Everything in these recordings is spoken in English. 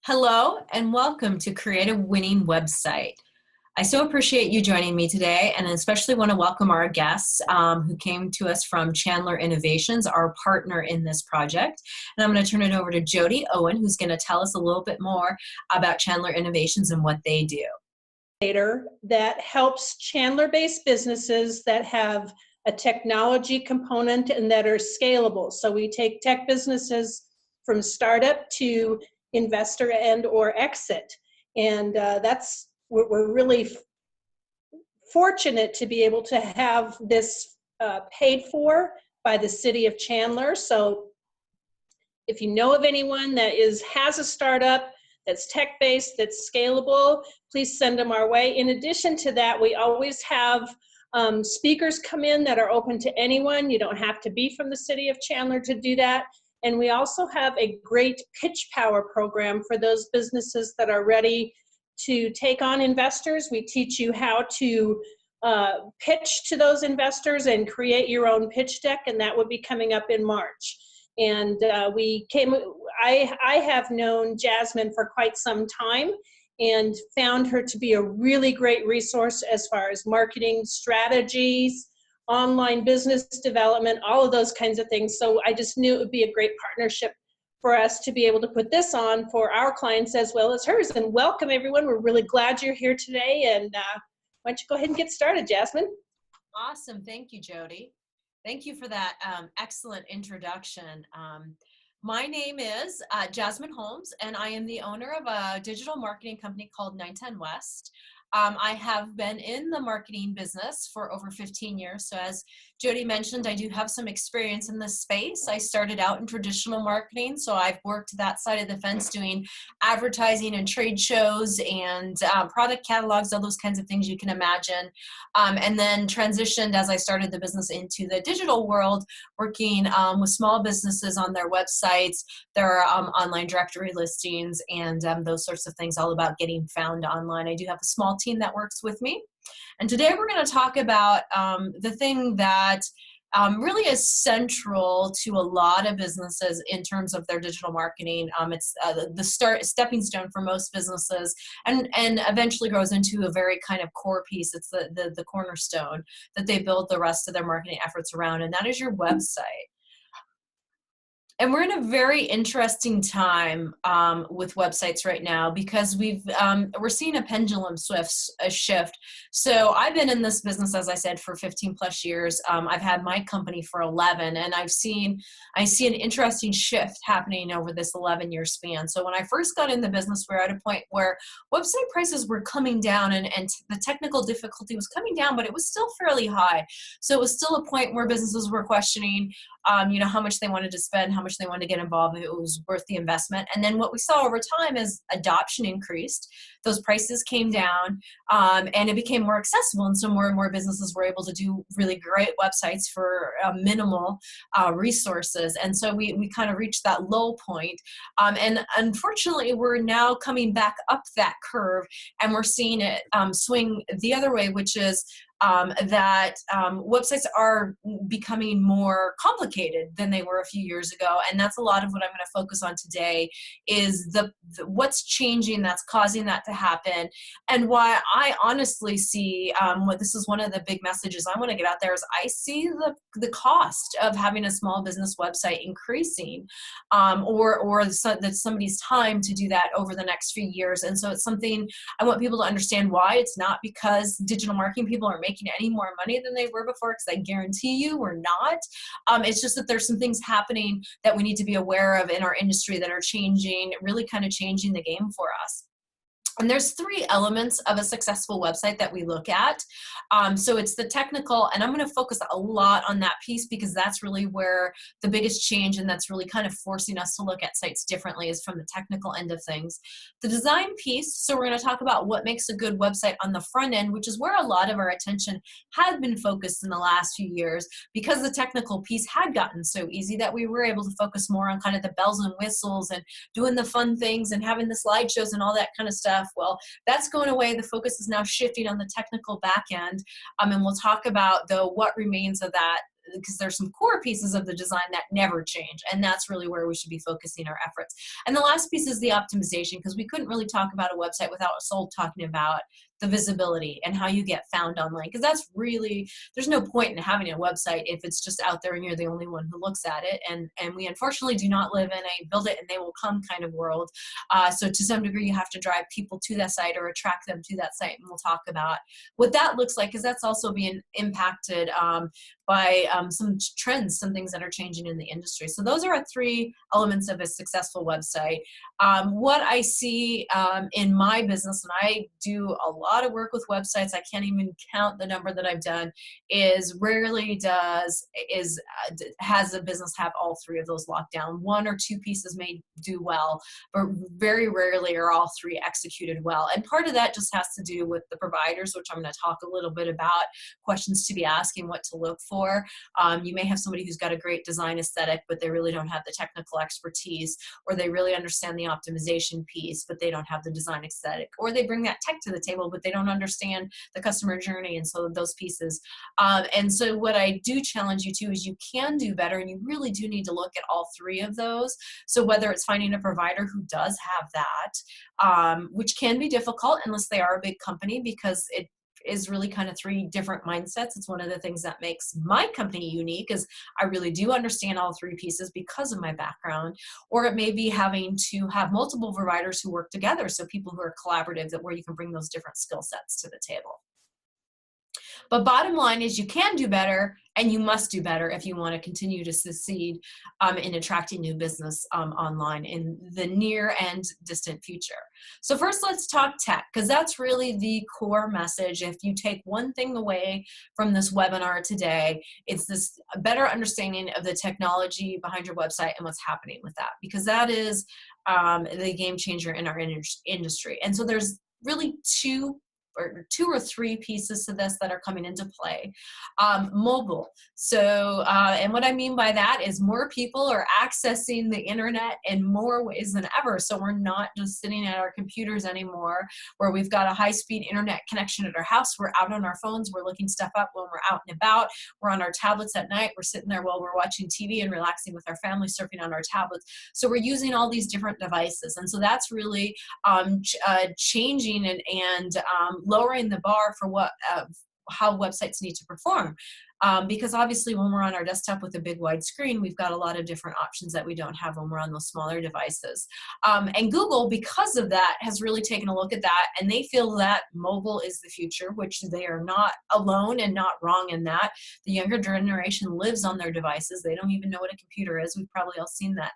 Hello and welcome to Create a Winning Website. I so appreciate you joining me today, and I especially want to welcome our guests who came to us from Chandler Innovations, our partner in this project. And I'm going to turn it over to Jody Owen, who's going to tell us a little bit more about Chandler Innovations and what they do. That helps Chandler-based businesses that have a technology component and that are scalable. So we take tech businesses from startup to investor and or exit. And we're really fortunate to be able to have this paid for by the city of Chandler. So if you know of anyone that has a startup that's tech-based, that's scalable, please send them our way. In addition to that, we always have speakers come in that are open to anyone. You don't have to be from the city of Chandler to do that. And we also have a great pitch power program for those businesses that are ready to take on investors. We teach you how to pitch to those investors and create your own pitch deck, and that will be coming up in March. And I have known Jasmine for quite some time and found her to be a really great resource as far as marketing strategies, online business development, all of those kinds of things. So I just knew it would be a great partnership for us to be able to put this on for our clients as well as hers. And welcome, everyone. We're really glad you're here today. And why don't you go ahead and get started, Jasmine? Awesome. Thank you, Jody. Thank you for that excellent introduction. My name is Jasmine Holmes, and I am the owner of a digital marketing company called 910 West. I have been in the marketing business for over 15 years. So as Jody mentioned, I do have some experience in this space. I started out in traditional marketing, so I've worked that side of the fence doing advertising and trade shows and product catalogs, all those kinds of things you can imagine. And then transitioned as I started the business into the digital world, working with small businesses on their websites, their online directory listings, and those sorts of things, all about getting found online. I do have a small team that works with me. And today we're going to talk about the thing that really is central to a lot of businesses in terms of their digital marketing. It's the stepping stone for most businesses, and eventually grows into a very kind of core piece. It's the cornerstone that they build the rest of their marketing efforts around, and that is your website. And we're in a very interesting time with websites right now because we're seeing a pendulum shift. So I've been in this business, as I said, for 15 plus years. I've had my company for 11, and I see an interesting shift happening over this 11-year span. So when I first got in the business, we were at a point where website prices were coming down, and the technical difficulty was coming down, but it was still fairly high. So it was still a point where businesses were questioning how much they wanted to spend, how much they wanted to get involved, if it was worth the investment. And then what we saw over time is adoption increased, those prices came down, and it became more accessible. And so more and more businesses were able to do really great websites for minimal resources. And so we kind of reached that low point. And unfortunately, we're now coming back up that curve, and we're seeing it swing the other way, which is that websites are becoming more complicated than they were a few years ago. And that's a lot of what I'm going to focus on today is the what's changing that's causing that to happen. And why I honestly see what this is one of the big messages I want to get out there is I see the cost of having a small business website increasing or that somebody's time to do that over the next few years. And so it's something I want people to understand why. It's not because digital marketing people are making any more money than they were before, because I guarantee you we're not. It's just that there's some things happening that we need to be aware of in our industry that are changing, really kind of changing the game for us. And there's three elements of a successful website that we look at. So it's the technical, and I'm going to focus a lot on that piece because that's really where the biggest change, and that's really kind of forcing us to look at sites differently, is from the technical end of things. The design piece, so we're going to talk about what makes a good website on the front end, which is where a lot of our attention had been focused in the last few years, because the technical piece had gotten so easy that we were able to focus more on kind of the bells and whistles and doing the fun things and having the slideshows and all that kind of stuff. Well, that's going away. The focus is now shifting on the technical back end. And we'll talk about, though, what remains of that because there's some core pieces of the design that never change. And that's really where we should be focusing our efforts. And the last piece is the optimization, because we couldn't really talk about a website without Sol talking about the visibility and how you get found online, because that's really, there's no point in having a website if it's just out there and you're the only one who looks at it. And we unfortunately do not live in a build it and they will come kind of world. So to some degree, you have to drive people to that site or attract them to that site. And we'll talk about what that looks like, because that's also being impacted by some trends, some things that are changing in the industry. So those are our 3 elements of a successful website. What I see in my business, and I do a lot of work with websites, I can't even count the number that I've done, is rarely has a business have all 3 of those locked down. 1 or 2 pieces may do well, but very rarely are all 3 executed well. And part of that just has to do with the providers, which I'm going to talk a little bit about, questions to be asking, what to look for. You may have somebody who's got a great design aesthetic, but they really don't have the technical expertise, or they really understand the optimization piece, but they don't have the design aesthetic, or they bring that tech to the table, but they don't understand the customer journey, and so those pieces. And so what I do challenge you to is you can do better, and you really do need to look at all 3 of those. So whether it's finding a provider who does have that, which can be difficult unless they are a big company, because it is really kind of 3 different mindsets. It's one of the things that makes my company unique, is I really do understand all 3 pieces because of my background. Or it may be having to have multiple providers who work together, so people who are collaborative, that where you can bring those different skill sets to the table. But bottom line is you can do better, and you must do better if you want to continue to succeed in attracting new business online in the near and distant future. So first, let's talk tech, because that's really the core message. If you take one thing away from this webinar today, it's this better understanding of the technology behind your website and what's happening with that, because that is the game changer in our industry. And so there's really two or three pieces to this that are coming into play. Mobile. So, and what I mean by that is more people are accessing the internet in more ways than ever. So we're not just sitting at our computers anymore, where we've got a high-speed internet connection at our house. We're out on our phones. We're looking stuff up when we're out and about. We're on our tablets at night. We're sitting there while we're watching TV and relaxing with our family, surfing on our tablets. So we're using all these different devices. And so that's really changing and lowering the bar for what how websites need to perform. Because obviously when we're on our desktop with a big wide screen, we've got a lot of different options that we don't have when we're on those smaller devices. And Google, because of that, has really taken a look at that, and they feel that mobile is the future, which they are not alone and not wrong in that. The younger generation lives on their devices. They don't even know what a computer is. We've probably all seen that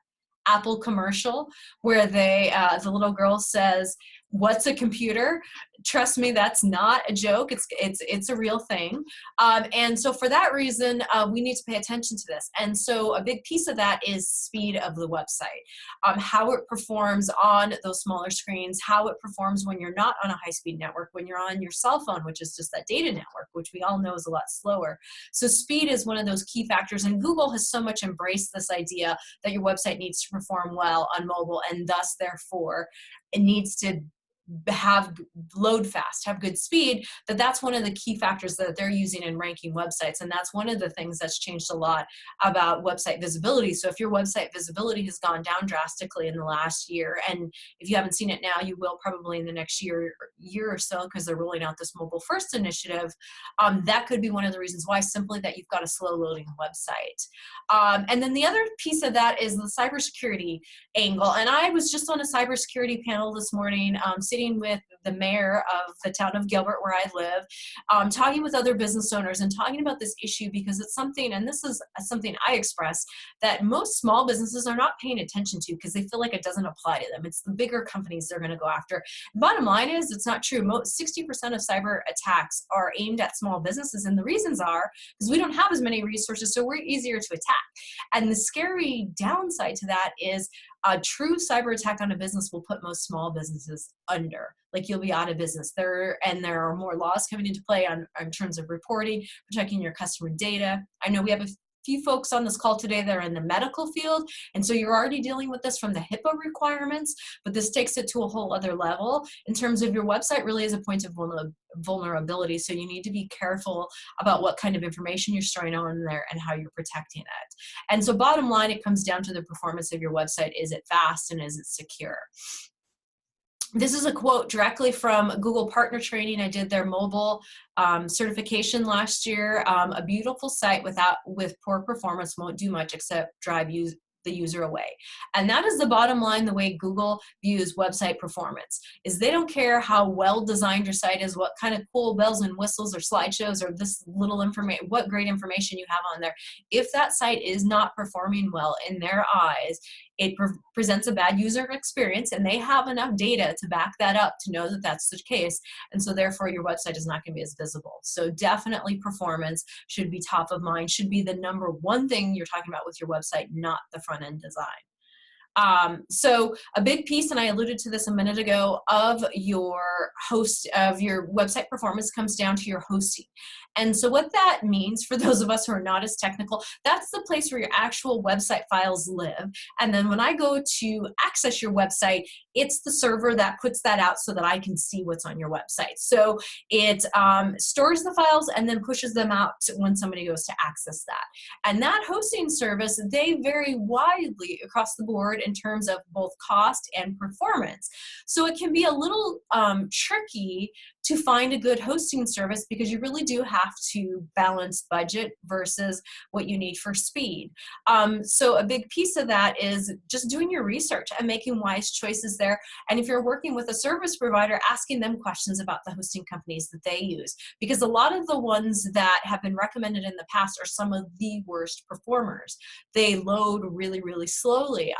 Apple commercial where they the little girl says, "What's a computer?" Trust me, that's not a joke. It's a real thing. And so for that reason, we need to pay attention to this. And so a big piece of that is speed of the website, how it performs on those smaller screens, how it performs when you're not on a high-speed network, when you're on your cell phone, which is just that data network, which we all know is a lot slower. So speed is one of those key factors. And Google has so much embraced this idea that your website needs to perform well on mobile, and thus, therefore, it needs to load fast, have good speed, that's one of the key factors that they're using in ranking websites. And that's one of the things that's changed a lot about website visibility. So if your website visibility has gone down drastically in the last year, and if you haven't seen it now, you will probably in the next year or so, because they're rolling out this mobile first initiative, that could be one of the reasons why, simply that you've got a slow loading website. And then the other piece of that is the cybersecurity angle. And I was just on a cybersecurity panel this morning, sitting with the mayor of the town of Gilbert, where I live, talking with other business owners and talking about this issue, because it's something, and this is something I express, that most small businesses are not paying attention to because they feel like it doesn't apply to them. It's the bigger companies they're going to go after. Bottom line is, it's not true. 60% of cyber attacks are aimed at small businesses, and the reasons are because we don't have as many resources, so we're easier to attack. And the scary downside to that is a true cyber attack on a business will put most small businesses under. Like, you'll be out of business. There are more laws coming into play in terms of reporting, protecting your customer data. I know we have a few folks on this call today that are in the medical field, and so you're already dealing with this from the HIPAA requirements, but this takes it to a whole other level in terms of your website really is a point of vulnerability, so you need to be careful about what kind of information you're storing on there and how you're protecting it. And so bottom line, it comes down to the performance of your website. Is it fast and is it secure? This is a quote directly from Google Partner Training. I did their mobile certification last year. A beautiful site with poor performance won't do much except drive the user away. And that is the bottom line, the way Google views website performance, is they don't care how well designed your site is, what kind of cool bells and whistles or slideshows or this little information, what great information you have on there. If that site is not performing well in their eyes, it presents a bad user experience, and they have enough data to back that up to know that that's the case. And so therefore your website is not going to be as visible. So definitely performance should be top of mind, should be the number one thing you're talking about with your website, not the front end design. So a big piece, and I alluded to this a minute ago, of your website performance comes down to your hosting. And so what that means for those of us who are not as technical, that's the place where your actual website files live. And then when I go to access your website, it's the server that puts that out so that I can see what's on your website. So it stores the files and then pushes them out when somebody goes to access that. And that hosting service, they vary widely across the board in terms of both cost and performance. So it can be a little tricky to find a good hosting service because you really do have to balance budget versus what you need for speed. So a big piece of that is just doing your research and making wise choices there. And if you're working with a service provider, asking them questions about the hosting companies that they use, because a lot of the ones that have been recommended in the past are some of the worst performers. They load really, really slowly.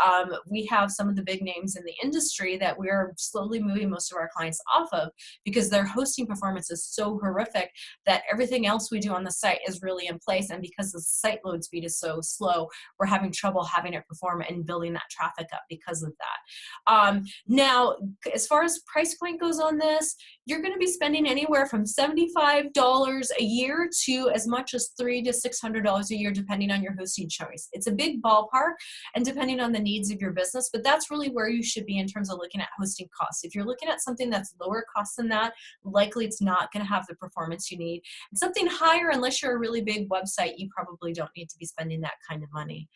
We have some of the big names in the industry that we're slowly moving most of our clients off of because their hosting performance is so horrific that everything else we do on the site is really in place. And because the site load speed is so slow, we're having trouble having it perform and building that traffic up because of that. Now, as far as price point goes on this, you're going to be spending anywhere from $75 a year to as much as $300 to $600 a year, depending on your hosting choice. It's a big ballpark and depending on the needs of your business, but that's really where you should be in terms of looking at hosting costs. If you're looking at something that's lower cost than that, likely it's not going to have the performance you need. And something higher, unless you're a really big website, you probably don't need to be spending that kind of money.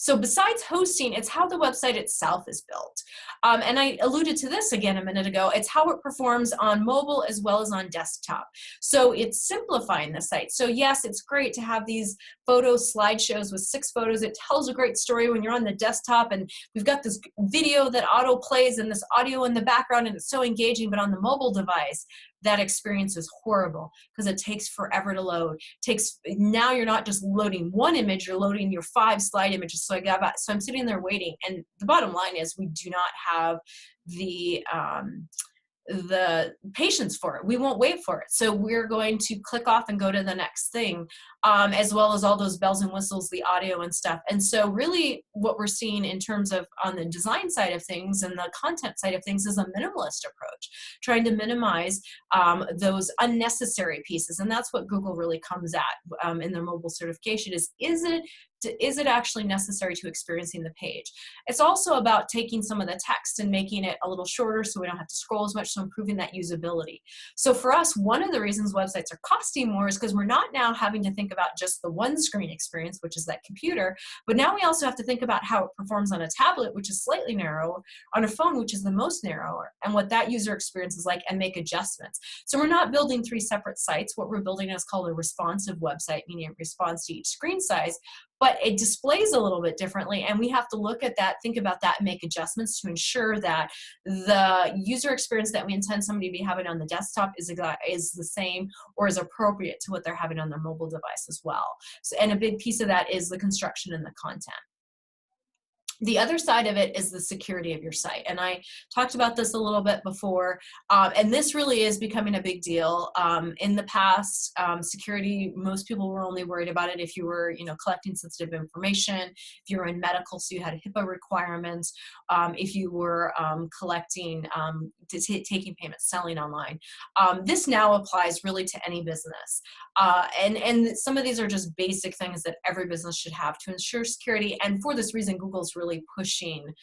So besides hosting, it's how the website itself is built. And I alluded to this again a minute ago. It's how it performs on mobile as well as on desktop. So it's simplifying the site. So yes, it's great to have these photo slideshows with 6 photos. It tells a great story when you're on the desktop and we've got this video that auto plays and this audio in the background and it's so engaging, but on the mobile device, that experience is horrible because it takes forever to load. Now you're not just loading one image, you're loading your 5 slide images. So I'm sitting there waiting, and the bottom line is we do not have the patience for it. We won't wait for it. So we're going to click off and go to the next thing, as well as all those bells and whistles, the audio and stuff. And so really what we're seeing in terms of on the design side of things and the content side of things is a minimalist approach, trying to minimize those unnecessary pieces. And that's what Google really comes at in their mobile certification is it actually necessary to experiencing the page? It's also about taking some of the text and making it a little shorter so we don't have to scroll as much, so improving that usability. So for us, one of the reasons websites are costing more is because we're not now having to think about just the one screen experience, which is that computer, but now we also have to think about how it performs on a tablet, which is slightly narrower, on a phone, which is the most narrower, and what that user experience is like, and make adjustments. So we're not building 3 separate sites. What we're building is called a responsive website, meaning it responds to each screen size, but it displays a little bit differently, and we have to look at that, think about that, and make adjustments to ensure that the user experience that we intend somebody to be having on the desktop is the same or is appropriate to what they're having on their mobile device as well. So, and a big piece of that is the construction and the content. The other side of it is the security of your site. And I talked about this a little bit before, and this really is becoming a big deal. In the past, security, most people were only worried about it if you were, collecting sensitive information, if you were in medical, so you had HIPAA requirements, if you were collecting, taking payments, selling online. This now applies really to any business. And some of these are just basic things that every business should have to ensure security. And for this reason, Google's really pushing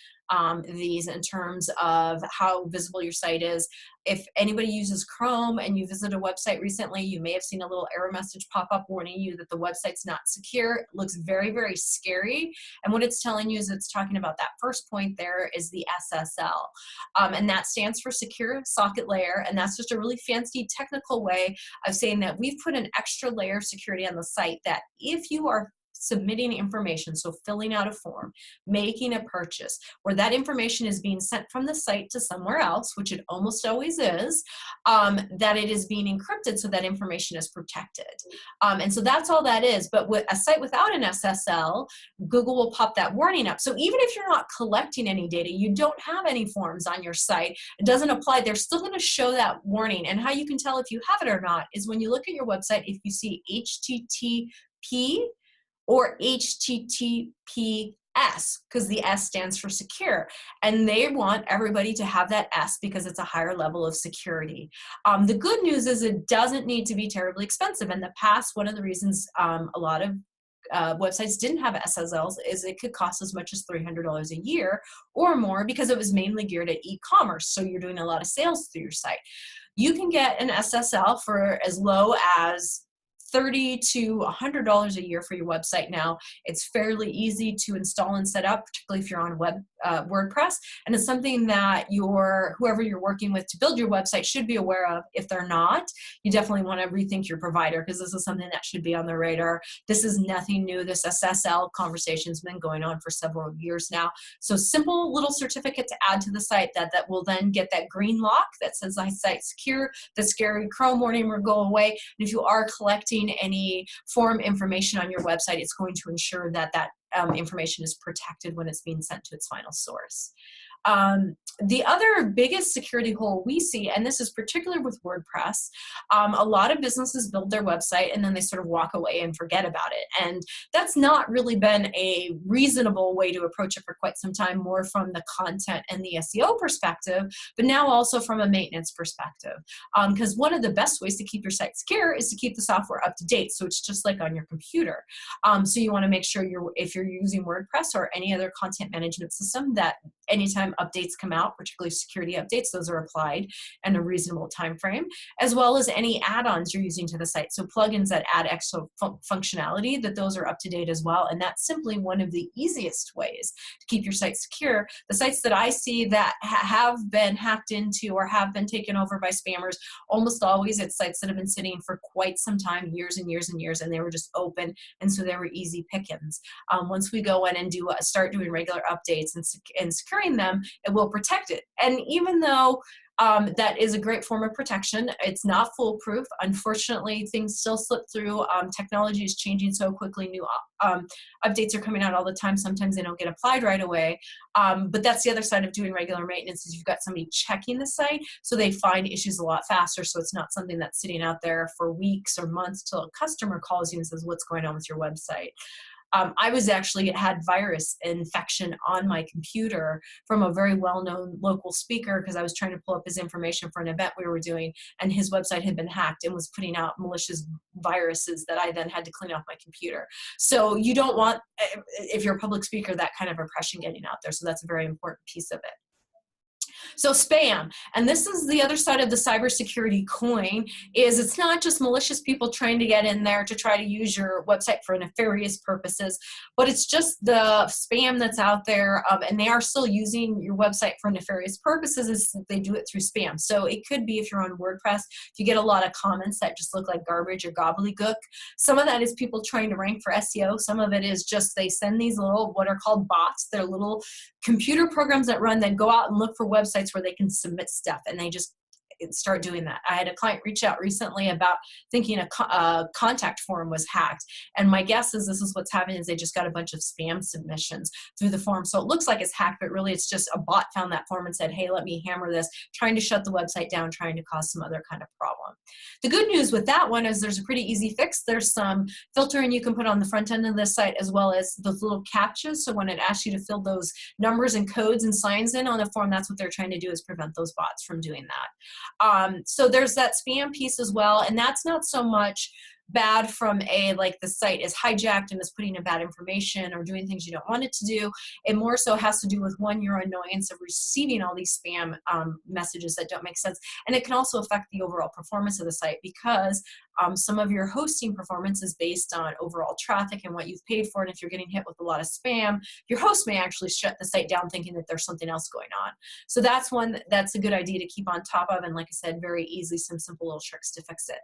these in terms of how visible your site is. If anybody uses Chrome and you visit a website recently, you may have seen a little error message pop up warning you that the website's not secure. It looks very, very scary. And what it's telling you is it's talking about that first point there is the SSL. And that stands for Secure Socket Layer. And that's just a really fancy technical way of saying that we've put an extra layer of security on the site that if you are submitting information, so filling out a form, making a purchase, where that information is being sent from the site to somewhere else, which it almost always is, that it is being encrypted so that information is protected. And so that's all that is. But with a site without an SSL, Google will pop that warning up. So even if you're not collecting any data, you don't have any forms on your site, it doesn't apply, they're still going to show that warning. And how you can tell if you have it or not is when you look at your website, if you see HTTP or HTTPS, because the S stands for secure. And they want everybody to have that S because it's a higher level of security. The good news is it doesn't need to be terribly expensive. In the past, one of the reasons a lot of websites didn't have SSLs is it could cost as much as $300 a year or more because it was mainly geared at e-commerce. So you're doing a lot of sales through your site. You can get an SSL for as low as $30 to $100 a year for your website now. It's fairly easy to install and set up, particularly if you're on WordPress, and it's something that whoever you're working with to build your website should be aware of. If they're not, you definitely want to rethink your provider because this is something that should be on their radar. This is nothing new. This SSL conversation has been going on for several years now. So simple little certificate to add to the site that will then get that green lock that says my site's secure, the scary Chrome warning will go away. And if you are collecting any form information on your website, it's going to ensure that that information is protected when it's being sent to its final source. The other biggest security hole we see, and this is particular with WordPress, a lot of businesses build their website and then they sort of walk away and forget about it. And that's not really been a reasonable way to approach it for quite some time, more from the content and the SEO perspective, but now also from a maintenance perspective. Because one of the best ways to keep your site secure is to keep the software up to date. So it's just like on your computer. So you want to make sure if you're using WordPress or any other content management system, that anytime updates come out, particularly security updates, those are applied in a reasonable time frame, as well as any add-ons you're using to the site. So plugins that add extra functionality, that those are up to date as well. And that's simply one of the easiest ways to keep your site secure. The sites that I see that have been hacked into or have been taken over by spammers, almost always it's sites that have been sitting for quite some time, years and years and years, and they were just open, and so they were easy pickings. Once we go in and start doing regular updates and securing them, it will protect it. And even though that is a great form of protection, it's not foolproof. Unfortunately, things still slip through. Technology is changing so quickly. New updates are coming out all the time. Sometimes they don't get applied right away. But that's the other side of doing regular maintenance, is you've got somebody checking the site so they find issues a lot faster. So it's not something that's sitting out there for weeks or months till a customer calls you and says, what's going on with your website? I had virus infection on my computer from a very well-known local speaker because I was trying to pull up his information for an event we were doing, and his website had been hacked and was putting out malicious viruses that I then had to clean off my computer. So you don't want, if you're a public speaker, that kind of impression getting out there. So that's a very important piece of it. So spam, and this is the other side of the cybersecurity coin, is it's not just malicious people trying to get in there to try to use your website for nefarious purposes, but it's just the spam that's out there, and they are still using your website for nefarious purposes, is they do it through spam. So it could be, if you're on WordPress, if you get a lot of comments that just look like garbage or gobbledygook, some of that is people trying to rank for SEO. Some of it is just they send these little, what are called bots. They're little computer programs that run, then go out and look for websites where they can submit stuff, and they just start doing that. I had a client reach out recently about thinking a contact form was hacked. And my guess is this is what's happening is they just got a bunch of spam submissions through the form. So it looks like it's hacked, but really it's just a bot found that form and said, hey, let me hammer this, trying to shut the website down, trying to cause some other kind of problem. The good news with that one is there's a pretty easy fix. There's some filtering you can put on the front end of this site, as well as those little captchas. So when it asks you to fill those numbers and codes and signs in on the form, that's what they're trying to do, is prevent those bots from doing that. So there's that spam piece as well, and that's not so much bad from like the site is hijacked and is putting in bad information or doing things you don't want it to do. It more so has to do with, one, your annoyance of receiving all these spam messages that don't make sense. And it can also affect the overall performance of the site, because some of your hosting performance is based on overall traffic and what you've paid for. And if you're getting hit with a lot of spam, your host may actually shut the site down thinking that there's something else going on. So that's one that's a good idea to keep on top of. And like I said, very easily, some simple little tricks to fix it.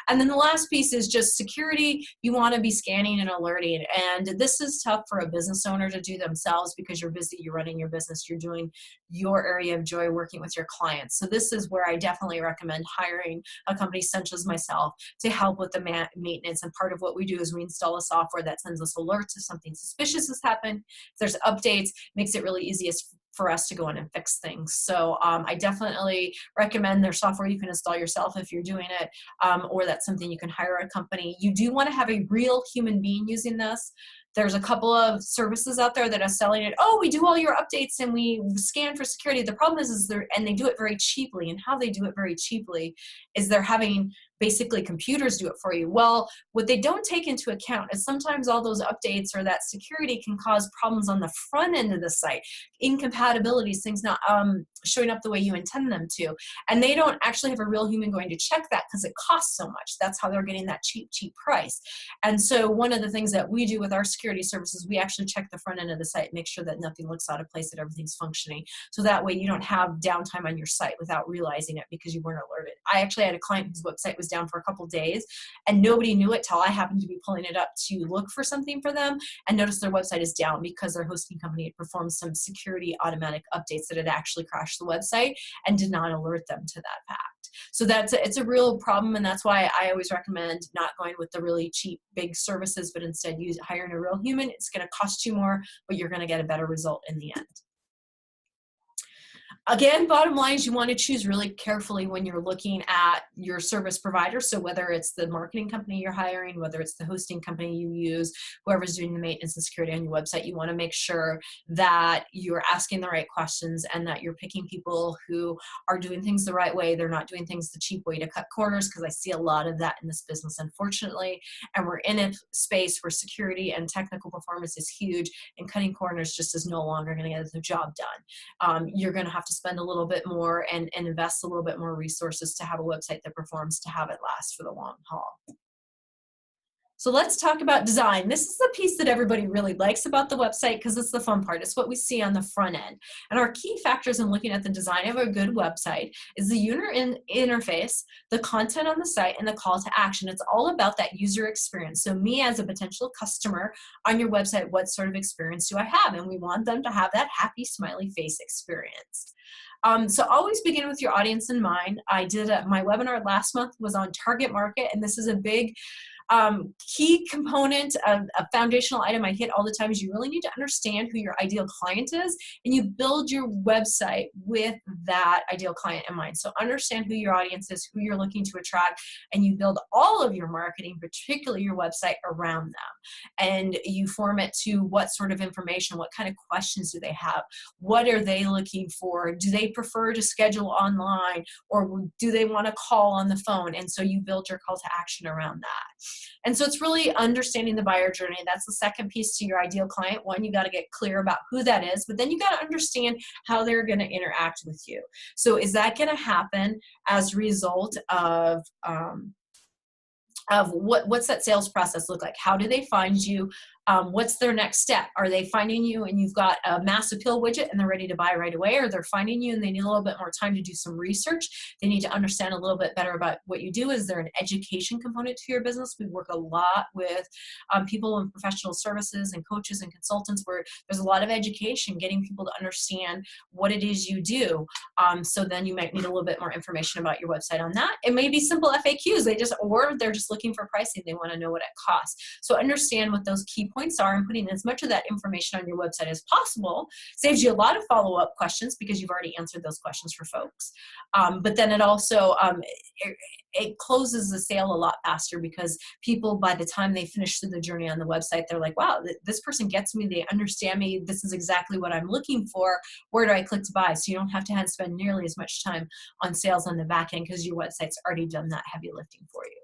And then the last piece is just security. You want to be scanning and alerting. And this is tough for a business owner to do themselves, because you're busy, you're running your business, you're doing your area of joy, working with your clients. So this is where I definitely recommend hiring a company such as myself to help with the maintenance. And part of what we do is we install a software that sends us alerts if something suspicious has happened. If there's updates, makes it really easiest for us to go in and fix things. So I definitely recommend their software you can install yourself if you're doing it, or that's something you can hire a company. You do want to have a real human being using this. There's a couple of services out there that are selling it. Oh, we do all your updates and we scan for security. The problem is and they do it very cheaply. And how they do it very cheaply is they're having basically computers do it for you. Well, what they don't take into account is sometimes all those updates or that security can cause problems on the front end of the site, incompatibilities, things not showing up the way you intend them to. And they don't actually have a real human going to check that, because it costs so much. That's how they're getting that cheap price. And so one of the things that we do with our security services, we actually check the front end of the site, make sure that nothing looks out of place, that everything's functioning. So that way you don't have downtime on your site without realizing it because you weren't alerted. I actually had a client whose website was down for a couple days and nobody knew it till I happened to be pulling it up to look for something for them, and noticed their website is down because their hosting company had performed some security automatic updates that had actually crashed the website and did not alert them to that fact. So it's a real problem, and that's why I always recommend not going with the really cheap big services, but instead hiring a real human. It's going to cost you more, but you're going to get a better result in the end. Again, bottom line is you want to choose really carefully when you're looking at your service provider. So whether it's the marketing company you're hiring, whether it's the hosting company you use, whoever's doing the maintenance and security on your website, you want to make sure that you're asking the right questions and that you're picking people who are doing things the right way. They're not doing things the cheap way to cut corners, because I see a lot of that in this business, unfortunately. And we're in a space where security and technical performance is huge, and cutting corners just is no longer going to get the job done. You're going to have to spend a little bit more and invest a little bit more resources to have a website that performs, to have it last for the long haul. So let's talk about design. This is the piece that everybody really likes about the website, because it's the fun part. It's what we see on the front end. And our key factors in looking at the design of a good website is the user interface, the content on the site, and the call to action. It's all about that user experience. So me as a potential customer on your website, what sort of experience do I have? And we want them to have that happy, smiley face experience. So always begin with your audience in mind. I did my webinar last month was on target market, and this is a big key component of a foundational item I hit all the time. Is you really need to understand who your ideal client is, and you build your website with that ideal client in mind. So understand who your audience is, who you're looking to attract, and you build all of your marketing, particularly your website, around them. And you form it to what sort of information, what kind of questions do they have, what are they looking for, do they prefer to schedule online, or do they want to call on the phone? And so you build your call to action around that. And so it's really understanding the buyer journey. That's the second piece to your ideal client. One, you got to get clear about who that is, but then you got to understand how they're going to interact with you. So is that going to happen as a result of what's that sales process look like? How do they find you? What's their next step? Are they finding you and you've got a mass appeal widget and they're ready to buy right away? Or they're finding you and they need a little bit more time to do some research. They need to understand a little bit better about what you do. Is there an education component to your business? We work a lot with people in professional services and coaches and consultants where there's a lot of education, getting people to understand what it is you do. So then you might need a little bit more information about your website on that. It may be simple FAQs. Or they're just looking for pricing. They want to know what it costs. So understand what those key points are, and putting as much of that information on your website as possible saves you a lot of follow-up questions because you've already answered those questions for folks. But then it also, it closes the sale a lot faster because people, by the time they finish through the journey on the website, they're like, wow, this person gets me. They understand me. This is exactly what I'm looking for. Where do I click to buy? So you don't have to spend nearly as much time on sales on the back end because your website's already done that heavy lifting for you.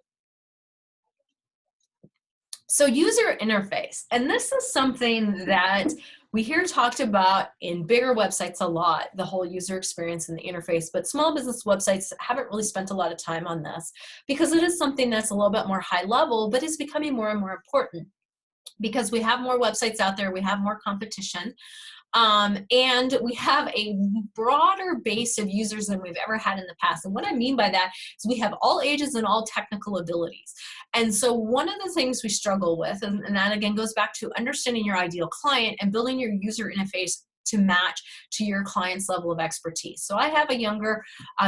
So user interface, and this is something that we hear talked about in bigger websites a lot, the whole user experience and the interface, but small business websites haven't really spent a lot of time on this because it is something that's a little bit more high level, but is becoming more and more important because we have more websites out there, we have more competition. And we have a broader base of users than we've ever had in the past. And what I mean by that is we have all ages and all technical abilities. And so one of the things we struggle with, and that again goes back to understanding your ideal client and building your user interface to match to your client's level of expertise. So I have a younger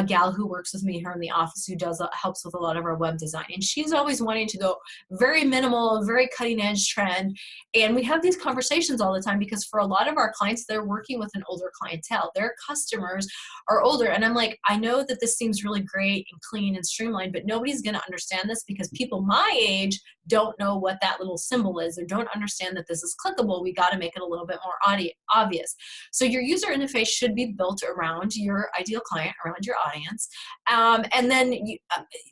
gal who works with me here in the office who helps with a lot of our web design. And she's always wanting to go very minimal, very cutting edge trend. And we have these conversations all the time because for a lot of our clients, they're working with an older clientele. Their customers are older. And I'm like, I know that this seems really great and clean and streamlined, but nobody's going to understand this because people my age don't know what that little symbol is or don't understand that this is clickable. We got to make it a little bit more obvious. So your user interface should be built around your ideal client, around your audience, and then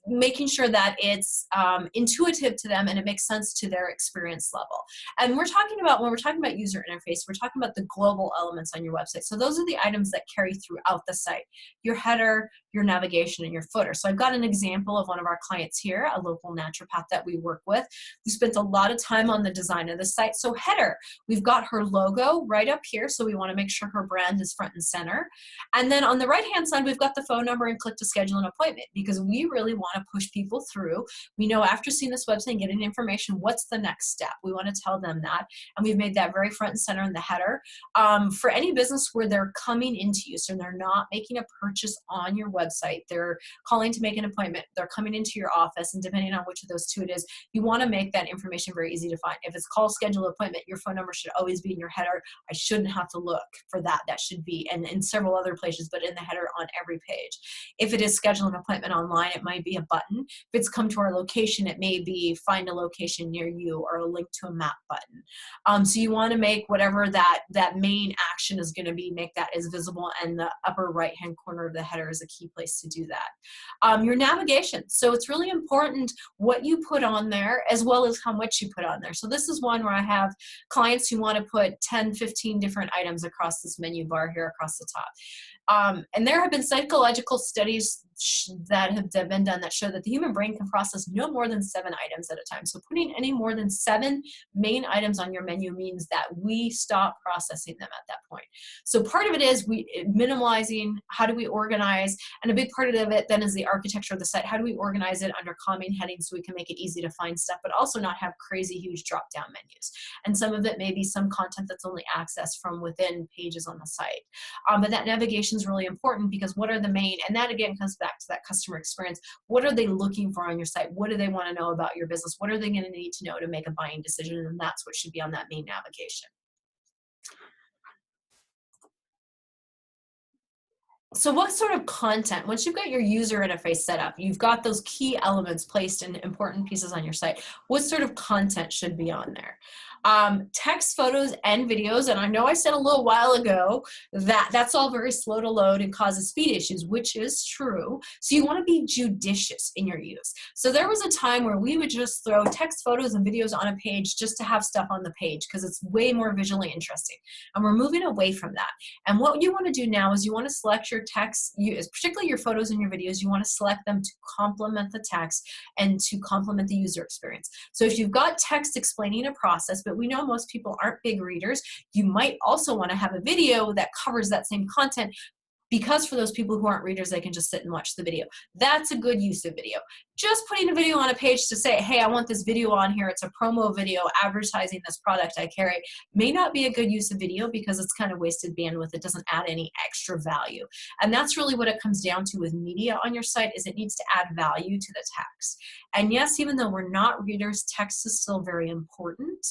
making sure that it's intuitive to them and it makes sense to their experience level. And when we're talking about user interface, we're talking about the global elements on your website. So those are the items that carry throughout the site: your header, your navigation, and your footer. So I've got an example of one of our clients here, a local naturopath that we work with. We spent a lot of time on the design of the site. So header, we've got her logo right up here, so we want to make sure her brand is front and center. And then on the right-hand side, we've got the phone number and click to schedule an appointment because we really want to push people through. We know after seeing this website and getting information, what's the next step? We want to tell them that. And we've made that very front and center in the header. For any business where they're coming into you, so they're not making a purchase on your website, they're calling to make an appointment, they're coming into your office, and depending on which of those two it is, you want to make that information very easy to find. If it's call, schedule, appointment, your phone number should always be in your header. I shouldn't have to look for that. That should be, and in several other places, but in the header on every page. If it is schedule an appointment online, it might be a button. If it's come to our location, it may be find a location near you or a link to a map button. So you want to make whatever that main action is going to be, make that as visible, and the upper right-hand corner of the header is a key place to do that. Your navigation. So it's really important what you put on there as well as how much you put on there. So this is one where I have clients who want to put 10, 15 different items across this menu bar here across the top. And there have been psychological studies that have been done that show that the human brain can process no more than 7 items at a time. So putting any more than 7 main items on your menu means that we stop processing them at that point. So part of it is minimalizing, how do we organize, and a big part of it then is the architecture of the site. How do we organize it under calming headings so we can make it easy to find stuff, but also not have crazy huge drop-down menus. And some of it may be some content that's only accessed from within pages on the site. But that navigation is really important because what are the main, and that again comes back to that customer experience. What are they looking for on your site? What do they want to know about your business? What are they going to need to know to make a buying decision? And that's what should be on that main navigation. So what sort of content, once you've got your user interface set up, you've got those key elements placed in important pieces on your site, what sort of content should be on there? Text, photos, and videos, and I know I said a little while ago that that's all very slow to load and causes speed issues, which is true. So you want to be judicious in your use. So there was a time where we would just throw text, photos, and videos on a page just to have stuff on the page because it's way more visually interesting. And we're moving away from that. And what you want to do now is you want to select your text, particularly your photos and your videos, you want to select them to complement the text and to complement the user experience. So if you've got text explaining a process, but we know most people aren't big readers. You might also want to have a video that covers that same content, because for those people who aren't readers, they can just sit and watch the video. That's a good use of video. Just putting a video on a page to say, hey, I want this video on here, it's a promo video advertising this product I carry, may not be a good use of video because it's kind of wasted bandwidth. It doesn't add any extra value. And that's really what it comes down to with media on your site, is it needs to add value to the text. And yes, even though we're not readers, text is still very important.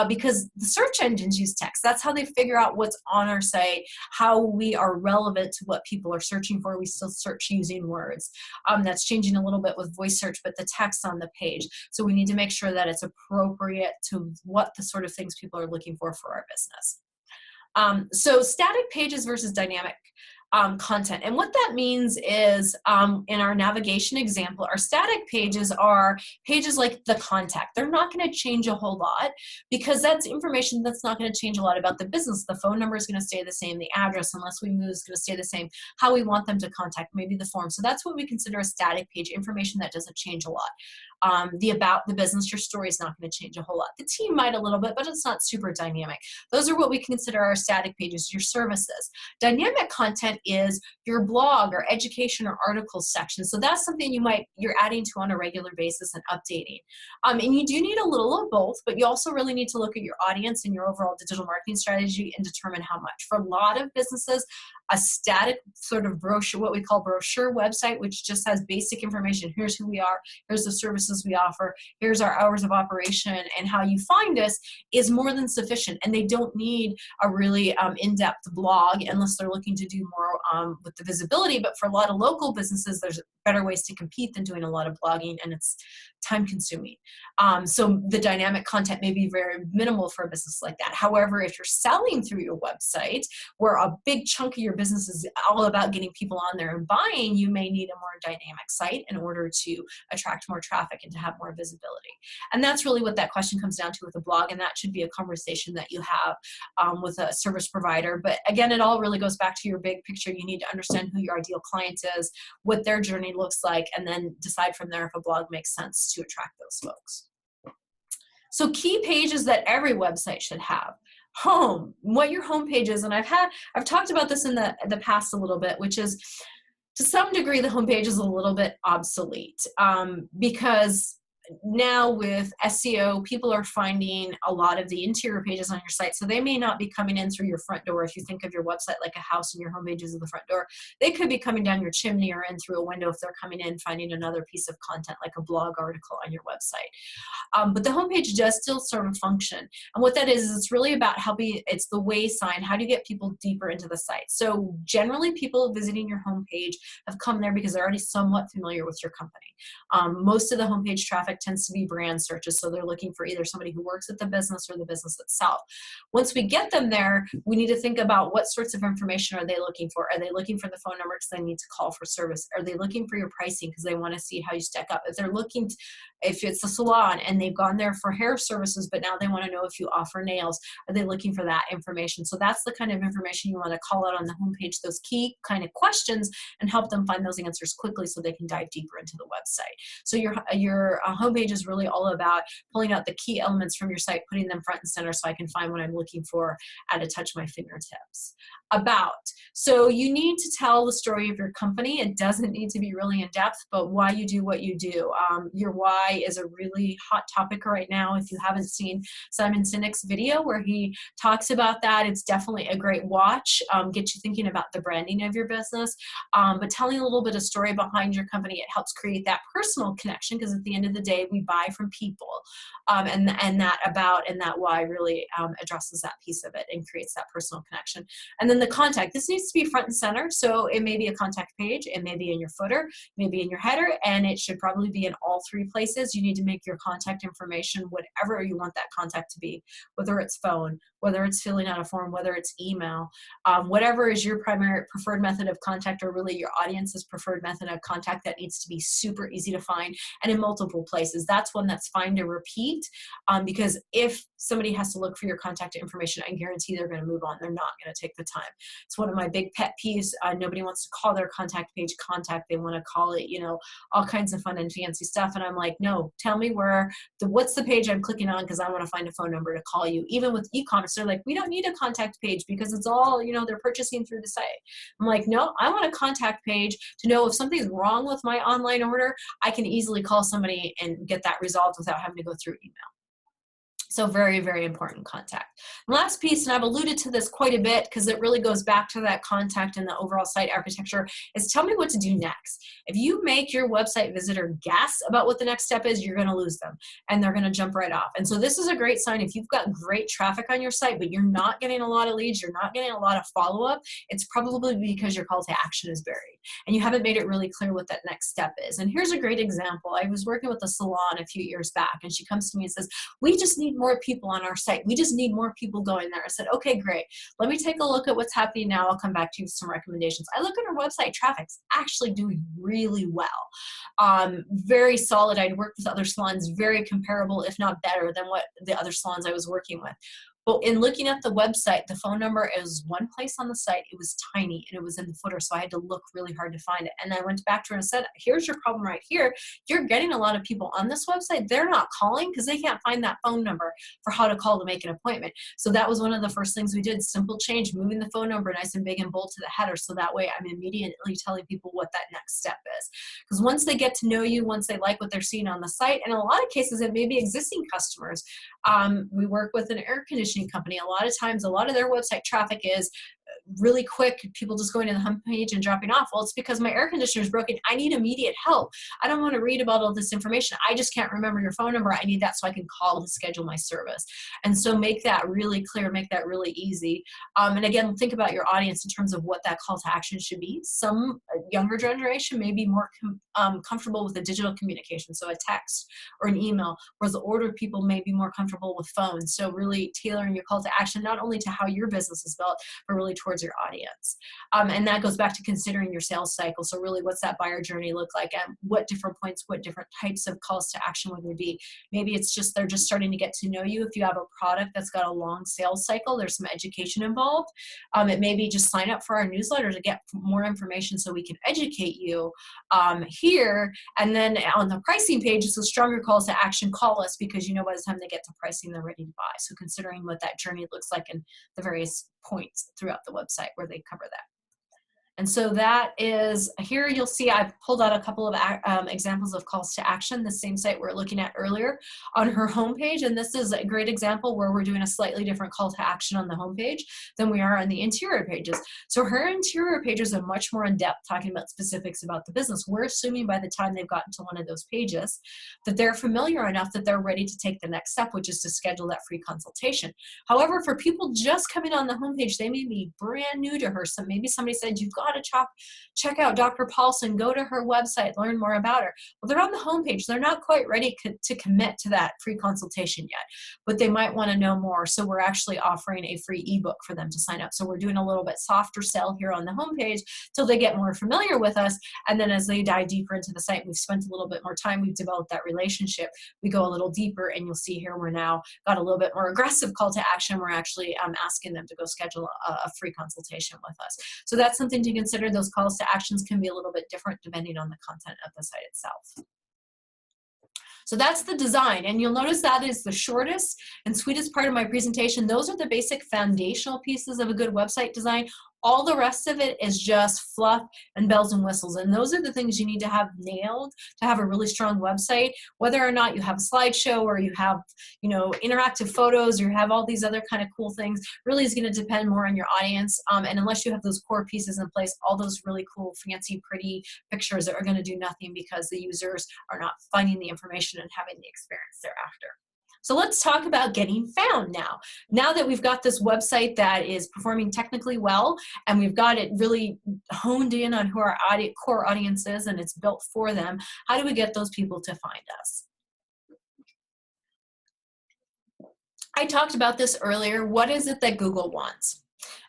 Because the search engines use text. That's how they figure out what's on our site, how we are relevant to what people are searching for. We still search using words. That's changing a little bit with voice search, but the text on the page. So we need to make sure that it's appropriate to what the sort of things people are looking for our business. So static pages versus dynamic content. And what that means is, in our navigation example, our static pages are pages like the contact. They're not going to change a whole lot because that's information that's not going to change a lot about the business. The phone number is going to stay the same. The address, unless we move, is going to stay the same. How we want them to contact, maybe the form. So that's what we consider a static page, information that doesn't change a lot. The about the business, your story is not going to change a whole lot. The team might a little bit, but it's not super dynamic. Those are what we consider our static pages, your services. Dynamic content is your blog or education or articles section. So that's something you're adding to on a regular basis and updating. And you do need a little of both, but you also really need to look at your audience and your overall digital marketing strategy and determine how much. For a lot of businesses, a static sort of brochure, what we call brochure website, which just has basic information. Here's who we are, here's the services we offer, here's our hours of operation, and how you find us, is more than sufficient. And they don't need a really in-depth blog unless they're looking to do more with the visibility. But for a lot of local businesses, there's better ways to compete than doing a lot of blogging, and it's time consuming. So the dynamic content may be very minimal for a business like that. However, if you're selling through your website, where a big chunk of your business is all about getting people on there and buying, you may need a more dynamic site in order to attract more traffic and to have more visibility. And that's really what that question comes down to with a blog, and that should be a conversation that you have with a service provider. But again, it all really goes back to your big picture. You need to understand who your ideal client is, what their journey looks like, and then decide from there if a blog makes sense to attract those folks. So key pages that every website should have. Home, what your home page is, and I've talked about this in the past a little bit, which is, to some degree, the home page is a little bit obsolete because now with SEO, people are finding a lot of the interior pages on your site. So they may not be coming in through your front door. If you think of your website like a house and your home page is the front door, they could be coming down your chimney or in through a window if they're coming in, finding another piece of content like a blog article on your website. But the homepage does still sort of function. And what that is it's really about helping, it's the way sign. How do you get people deeper into the site? So generally people visiting your homepage have come there because they're already somewhat familiar with your company. Most of the homepage traffic tends to be brand searches, so they're looking for either somebody who works at the business or the business itself. Once we get them there, we need to think about what sorts of information are they looking for. Are they looking for the phone number because they need to call for service? Are they looking for your pricing because they want to see how you stack up? If they're looking, if it's a salon and they've gone there for hair services, but now they want to know if you offer nails, are they looking for that information? So that's the kind of information you want to call out on the homepage, those key kind of questions, and help them find those answers quickly so they can dive deeper into the website. So your homepage is really all about pulling out the key elements from your site, putting them front and center so I can find what I'm looking for at a touch of my fingertips. About. So you need to tell the story of your company. It doesn't need to be really in depth, but why you do what you do. Your why is a really hot topic right now. If you haven't seen Simon Sinek's video where he talks about that, it's definitely a great watch. Get you thinking about the branding of your business, but telling a little bit of story behind your company, it helps create that personal connection, because at the end of the day, we buy from people, and that about and that why really addresses that piece of it and creates that personal connection. And then the contact, this needs to be front and center. So it may be a contact page, it may be in your footer, maybe in your header, and it should probably be in all three places. You need to make your contact information whatever you want that contact to be, whether it's phone, whether it's filling out a form, whether it's email, whatever is your primary preferred method of contact, or really your audience's preferred method of contact that needs to be super easy to find and in multiple places. That's one that's fine to repeat, because if somebody has to look for your contact information, I guarantee they're going to move on. They're not going to take the time. It's one of my big pet peeves. Nobody wants to call their contact page contact. They want to call it, all kinds of fun and fancy stuff. And I'm like, no, tell me what's the page I'm clicking on, because I want to find a phone number to call you. Even with e-commerce, they're like, we don't need a contact page because it's all, they're purchasing through the site. I'm like, no, I want a contact page to know if something's wrong with my online order, I can easily call somebody and get that resolved without having to go through email. So very, very important contact. Last piece, and I've alluded to this quite a bit because it really goes back to that contact and the overall site architecture, is tell me what to do next. If you make your website visitor guess about what the next step is, you're going to lose them and they're going to jump right off. And so this is a great sign. If you've got great traffic on your site, but you're not getting a lot of leads, you're not getting a lot of follow-up, it's probably because your call to action is buried and you haven't made it really clear what that next step is. And here's a great example. I was working with a salon a few years back, and she comes to me and says, we just need more people on our site. We just need more people going there. I said, okay, great. Let me take a look at what's happening now. I'll come back to you with some recommendations. I look at her website. Traffic's actually doing really well. Very solid. I'd worked with other salons, very comparable, if not better than what the other salons I was working with. But in looking at the website, the phone number is one place on the site. It was tiny and it was in the footer, so I had to look really hard to find it. And I went back to her and said, here's your problem right here. You're getting a lot of people on this website. They're not calling because they can't find that phone number for how to call to make an appointment. So that was one of the first things we did. Simple change, moving the phone number nice and big and bold to the header. So that way I'm immediately telling people what that next step is. Because once they get to know you, once they like what they're seeing on the site, and in a lot of cases it may be existing customers. We work with an air conditioning company. A lot of times, a lot of their website traffic is really quick, people just going to the homepage and dropping off. Well, it's because my air conditioner is broken. I need immediate help. I don't want to read about all this information. I just can't remember your phone number. I need that so I can call to schedule my service. And so make that really clear, make that really easy. And again, think about your audience in terms of what that call to action should be. Some younger generation may be more comfortable with the digital communication, so a text or an email, whereas the older people may be more comfortable with phones. So really tailoring your call to action, not only to how your business is built, but really towards your audience. And that goes back to considering your sales cycle. So really, what's that buyer journey look like? And what different points, what different types of calls to action would there be? Maybe it's just they're just starting to get to know you. If you have a product that's got a long sales cycle, there's some education involved. It may be just sign up for our newsletter to get more information so we can educate you here. And then on the pricing page, it's a stronger calls to action. Call us, because you know by the time they get to pricing, they're ready to buy. So considering what that journey looks like in the various points throughout the website where they cover that. And so that is, here you'll see I've pulled out a couple of examples of calls to action, the same site we're looking at earlier on her homepage. And this is a great example where we're doing a slightly different call to action on the homepage than we are on the interior pages. So her interior pages are much more in depth, talking about specifics about the business. We're assuming by the time they've gotten to one of those pages that they're familiar enough that they're ready to take the next step, which is to schedule that free consultation. However, for people just coming on the homepage, they may be brand new to her. So maybe somebody said, you've got to check out Dr. Paulson, go to her website, learn more about her. Well, they're on the homepage. They're not quite ready to commit to that free consultation yet, but they might want to know more. So we're actually offering a free ebook for them to sign up. So we're doing a little bit softer sell here on the homepage till they get more familiar with us. And then as they dive deeper into the site, we've spent a little bit more time, we've developed that relationship. We go a little deeper, and you'll see here we're now got a little bit more aggressive call to action. We're actually asking them to go schedule a free consultation with us. So that's something to consider. Those calls to actions can be a little bit different depending on the content of the site itself. So that's the design, and you'll notice that is the shortest and sweetest part of my presentation. Those are the basic foundational pieces of a good website design. All the rest of it is just fluff and bells and whistles, and those are the things you need to have nailed to have a really strong website. Whether or not you have a slideshow, or you have, interactive photos, or you have all these other kind of cool things, really is going to depend more on your audience. And unless you have those core pieces in place, all those really cool, fancy, pretty pictures are going to do nothing because the users are not finding the information and having the experience thereafter. So let's talk about getting found now. Now that we've got this website that is performing technically well, and we've got it really honed in on who our core audience is, and it's built for them, how do we get those people to find us? I talked about this earlier. What is it that Google wants?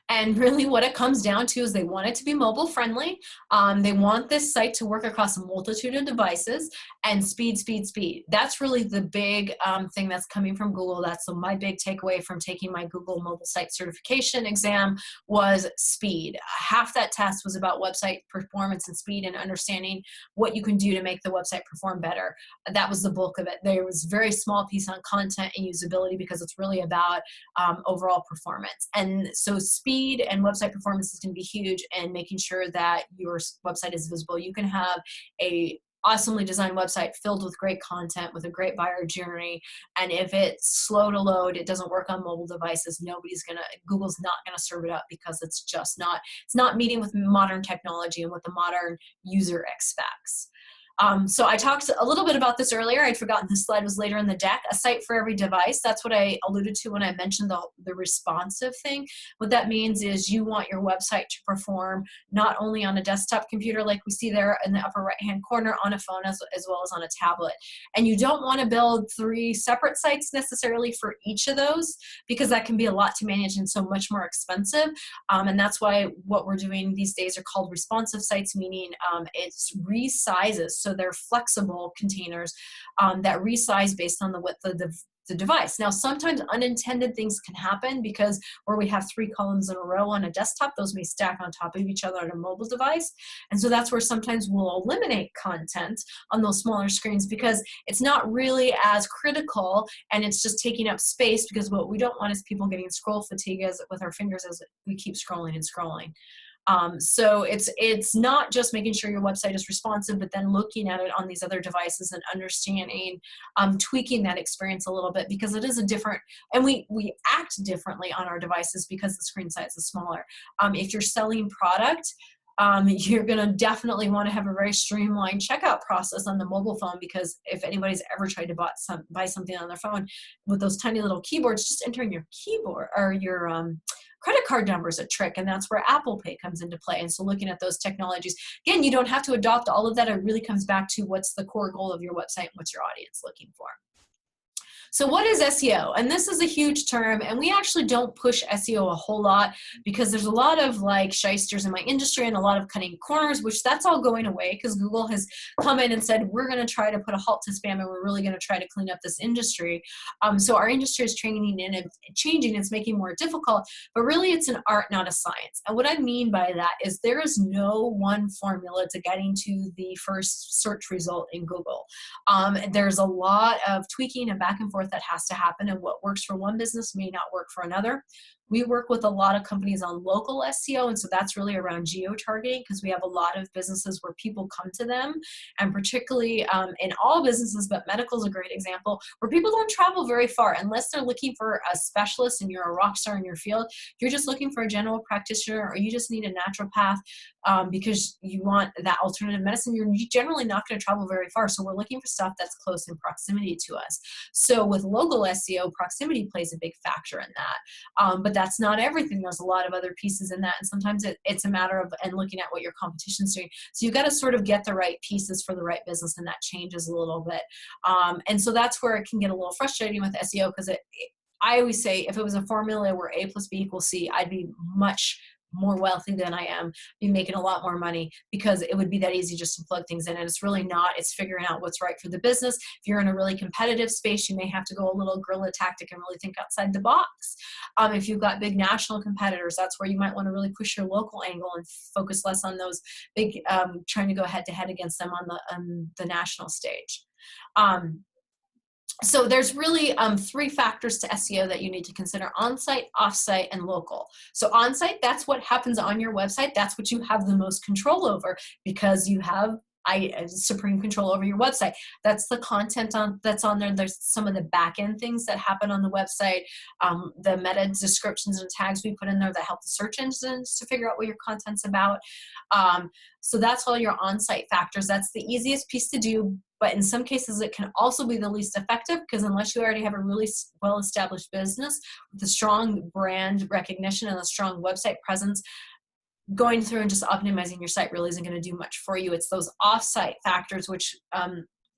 And really what it comes down to is they want it to be mobile friendly. They want this site to work across a multitude of devices, and speed, speed, speed. That's really the big thing that's coming from Google. That's my big takeaway from taking my Google mobile site certification exam was speed. Half that test was about website performance and speed and understanding what you can do to make the website perform better. That was the bulk of it. There was a very small piece on content and usability because it's really about overall performance. And so speed and website performance is going to be huge, and making sure that your website is visible. You can have a awesomely designed website filled with great content with a great buyer journey, and if it's slow to load, it doesn't work on mobile devices, Google's not gonna serve it up because it's not meeting with modern technology and what the modern user expects. So I talked a little bit about this earlier. I'd forgotten this slide was later in the deck. A site for every device. That's what I alluded to when I mentioned the responsive thing. What that means is you want your website to perform not only on a desktop computer like we see there in the upper right-hand corner, on a phone as well as on a tablet. And you don't want to build 3 separate sites necessarily for each of those, because that can be a lot to manage and so much more expensive. And that's why what we're doing these days are called responsive sites, meaning it's resizes. So they're flexible containers that resize based on the width of the device. Now, sometimes unintended things can happen because where we have 3 columns in a row on a desktop, those may stack on top of each other on a mobile device. And so that's where sometimes we'll eliminate content on those smaller screens because it's not really as critical and it's just taking up space, because what we don't want is people getting scroll fatigue with our fingers as we keep scrolling and scrolling. So it's not just making sure your website is responsive, but then looking at it on these other devices and understanding, tweaking that experience a little bit, because it is a different, and we act differently on our devices because the screen size is smaller. If you're selling product, you're going to definitely want to have a very streamlined checkout process on the mobile phone, because if anybody's ever tried to buy something on their phone with those tiny little keyboards, just entering your keyboard or your credit card number is a trick, and that's where Apple Pay comes into play. And so looking at those technologies, again, you don't have to adopt all of that. It really comes back to what's the core goal of your website and what's your audience looking for. So what is SEO? And this is a huge term, and we actually don't push SEO a whole lot because there's a lot of like shysters in my industry and a lot of cutting corners, which that's all going away because Google has come in and said, we're going to try to put a halt to spam and we're really going to try to clean up this industry. So our industry is training and changing. It's making it more difficult, but really it's an art, not a science. And what I mean by that is there is no one formula to getting to the first search result in Google. There's a lot of tweaking and back and forth that has to happen, and what works for one business may not work for another. We work with a lot of companies on local SEO, and so that's really around geo-targeting, because we have a lot of businesses where people come to them, and particularly in all businesses, but medical is a great example, where people don't travel very far unless they're looking for a specialist and you're a rock star in your field. If you're just looking for a general practitioner or you just need a naturopath because you want that alternative medicine, you're generally not going to travel very far. So we're looking for stuff that's close in proximity to us. So with local SEO, proximity plays a big factor in that. But that's not everything. There's a lot of other pieces in that. And sometimes it's a matter of and looking at what your competition's doing. So you've got to sort of get the right pieces for the right business, and that changes a little bit. And so that's where it can get a little frustrating with SEO, because I always say if it was a formula where A plus B equals C, I'd be much more wealthy than I am, be making a lot more money, because it would be that easy just to plug things in. And it's really not. It's figuring out what's right for the business. If you're in a really competitive space, you may have to go a little guerrilla tactic and really think outside the box. If you've got big national competitors, that's where you might want to really push your local angle and focus less on those big, trying to go head to head against them on the national stage. So there's really 3 factors to SEO that you need to consider: on-site, off-site, and local. So on-site, that's what happens on your website. That's what you have the most control over, because you have supreme control over your website. That's the content that's on there. There's some of the back-end things that happen on the website, the meta descriptions and tags we put in there that help the search engines to figure out what your content's about. So that's all your on-site factors. That's the easiest piece to do, but in some cases it can also be the least effective, because unless you already have a really well-established business with a strong brand recognition and a strong website presence, going through and just optimizing your site really isn't going to do much for you. It's those off-site factors, which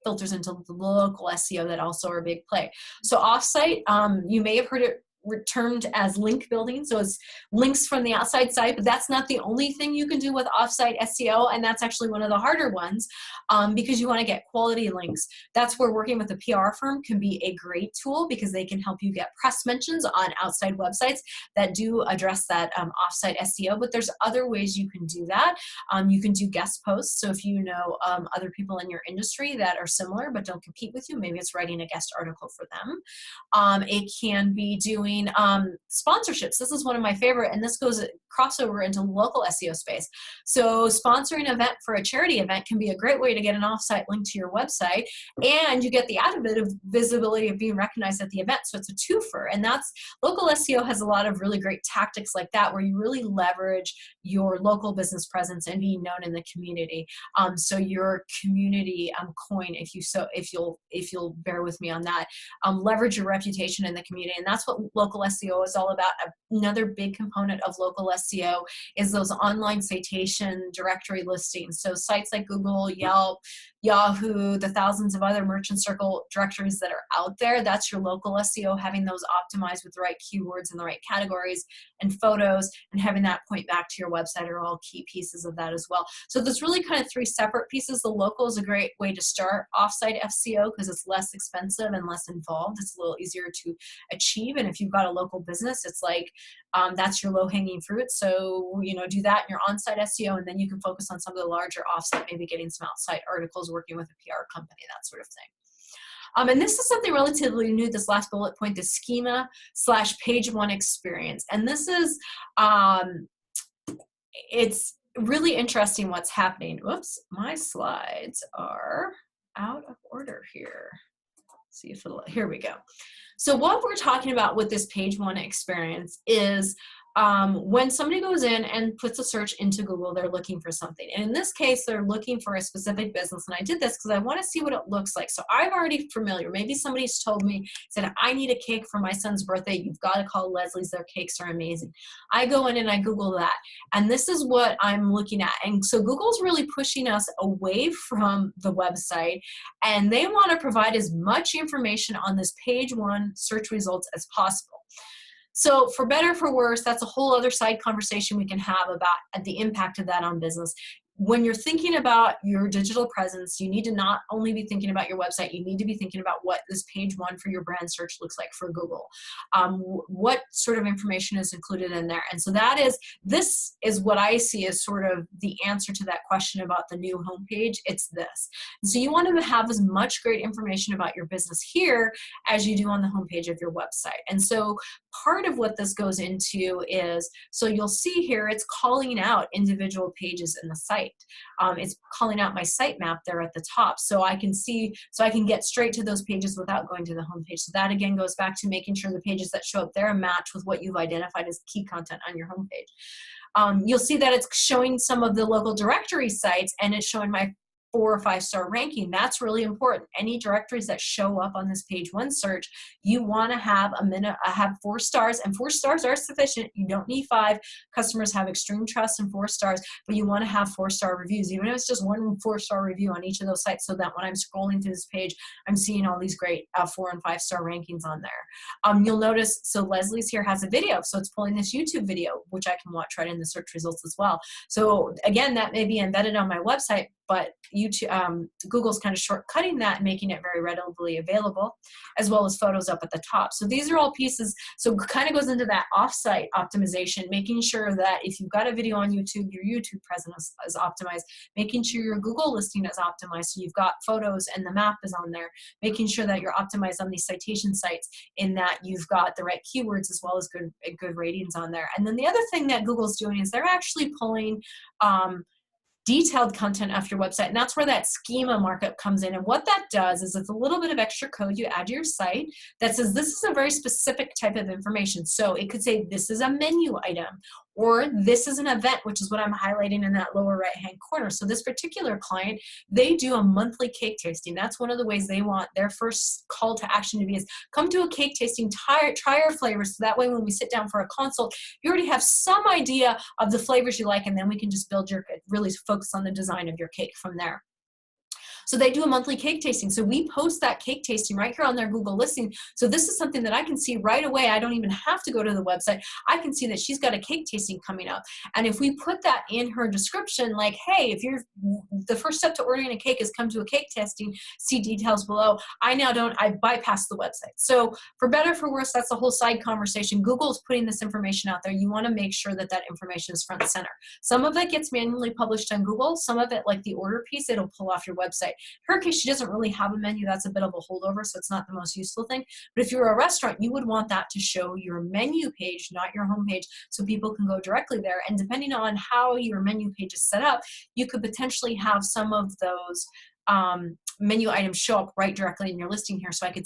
filters into the local SEO that also are a big play. So offsite, you may have heard it termed as link building. So it's links from the outside site, but that's not the only thing you can do with offsite SEO. And that's actually one of the harder ones because you want to get quality links. That's where working with a PR firm can be a great tool because they can help you get press mentions on outside websites that do address that offsite SEO. But there's other ways you can do that. You can do guest posts. So if you know other people in your industry that are similar but don't compete with you, maybe it's writing a guest article for them. It can be doing sponsorships. This is one of my favorite, and this goes crossover into local SEO space. So sponsoring an event for a charity event can be a great way to get an offsite link to your website, and you get the added bit of visibility of being recognized at the event. So it's a twofer, and that's local SEO has a lot of really great tactics like that, where you really leverage your local business presence and being known in the community. So your community coin, if you'll bear with me on that, leverage your reputation in the community, and that's what local SEO is all about. Another big component of local SEO is those online citation directory listings. So sites like Google, Yelp, Yahoo, the thousands of other merchant circle directories that are out there, that's your local SEO, having those optimized with the right keywords and the right categories and photos, and having that point back to your website are all key pieces of that as well. So there's really kind of three separate pieces. The local is a great way to start offsite SEO because it's less expensive and less involved. It's a little easier to achieve. And if you've got a local business, it's like that's your low-hanging fruit. So, do that in your on-site SEO, and then you can focus on some of the larger offsite, maybe getting some outside articles, working with a PR company, that sort of thing. And this is something relatively new, this last bullet point, the schema/page one experience. And this is, it's really interesting what's happening. Whoops, my slides are out of order here. See if here we go. So what we're talking about with this page one experience is when somebody goes in and puts a search into Google, they're looking for something. And in this case, they're looking for a specific business. And I did this because I want to see what it looks like. So I'm already familiar. Maybe somebody's told me, said, I need a cake for my son's birthday. You've got to call Leslie's. Their cakes are amazing. I go in and I Google that. And this is what I'm looking at. And so Google's really pushing us away from the website. And they want to provide as much information on this page one search results as possible. So for better or for worse, that's a whole other side conversation we can have about the impact of that on business. When you're thinking about your digital presence, you need to not only be thinking about your website, you need to be thinking about what this page one for your brand search looks like for Google. What sort of information is included in there? And so this is what I see as sort of the answer to that question about the new homepage. It's this. And so you want to have as much great information about your business here as you do on the homepage of your website. And so part of what this goes into is, so you'll see here, it's calling out individual pages in the site. It's calling out my sitemap there at the top, so I can get straight to those pages without going to the home page. So that again goes back to making sure the pages that show up there match with what you've identified as key content on your homepage. You'll see that it's showing some of the local directory sites, and it's showing my 4 or 5 star ranking. That's really important. Any directories that show up on this page one search, you want to have have 4 stars, and 4 stars are sufficient. You don't need 5. Customers have extreme trust in 4 stars, but you want to have 4-star reviews, even if it's just 1 4-star review on each of those sites, so that when I'm scrolling through this page, I'm seeing all these great 4 and 5 star rankings on there. You'll notice, so Leslie's here has a video, so it's pulling this YouTube video, which I can watch right in the search results as well. So again, that may be embedded on my website, but Google's kind of shortcutting that and making it very readily available, as well as photos up at the top. So these are all pieces. So it kind of goes into that offsite optimization, making sure that if you've got a video on YouTube, your YouTube presence is optimized, making sure your Google listing is optimized, so you've got photos and the map is on there, making sure that you're optimized on these citation sites in that you've got the right keywords as well as good ratings on there. And then the other thing that Google's doing is they're actually pulling detailed content off your website, and that's where that schema markup comes in. And what that does is it's a little bit of extra code you add to your site that says this is a very specific type of information. So it could say this is a menu item, or this is an event, which is what I'm highlighting in that lower right-hand corner. So this particular client, they do a monthly cake tasting. That's one of the ways they want their first call to action to be is come to a cake tasting, try our flavors. So that way when we sit down for a consult, you already have some idea of the flavors you like, and then we can just really focus on the design of your cake from there. So they do a monthly cake tasting. So we post that cake tasting right here on their Google listing. So this is something that I can see right away. I don't even have to go to the website. I can see that she's got a cake tasting coming up. And if we put that in her description, like, hey, if you're the first step to ordering a cake is come to a cake tasting, see details below. I bypass the website. So for better or for worse, that's a whole side conversation. Google is putting this information out there. You want to make sure that that information is front and center. Some of it gets manually published on Google. Some of it, like the order piece, it'll pull off your website. In her case, she doesn't really have a menu. That's a bit of a holdover, so it's not the most useful thing. But if you're a restaurant, you would want that to show your menu page, not your home page, so people can go directly there. And depending on how your menu page is set up, you could potentially have some of those menu items show up right directly in your listing here, so I could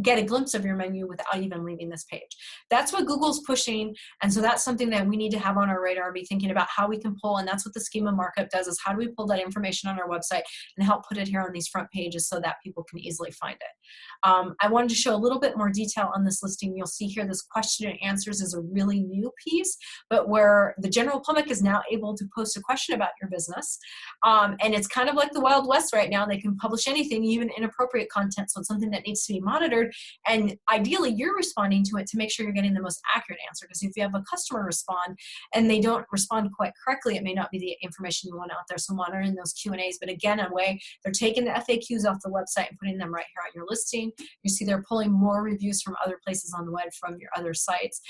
get a glimpse of your menu without even leaving this page. That's what Google's pushing, and so that's something that we need to have on our radar, be thinking about how we can pull, and that's what the schema markup does, is how do we pull that information on our website and help put it here on these front pages so that people can easily find it. I wanted to show a little bit more detail on this listing. You'll see here this question and answers is a really new piece, but where the general public is now able to post a question about your business. And it's kind of like the Wild West right now. They can publish anything, even inappropriate content, so it's something that needs to be monitored. And ideally, you're responding to it to make sure you're getting the most accurate answer, because if you have a customer respond and they don't respond quite correctly, it may not be the information you want out there. So monitoring those Q&As, but again, a way they're taking the FAQs off the website and putting them right here on your listing. You see they're pulling more reviews from other places on the web from your other sites.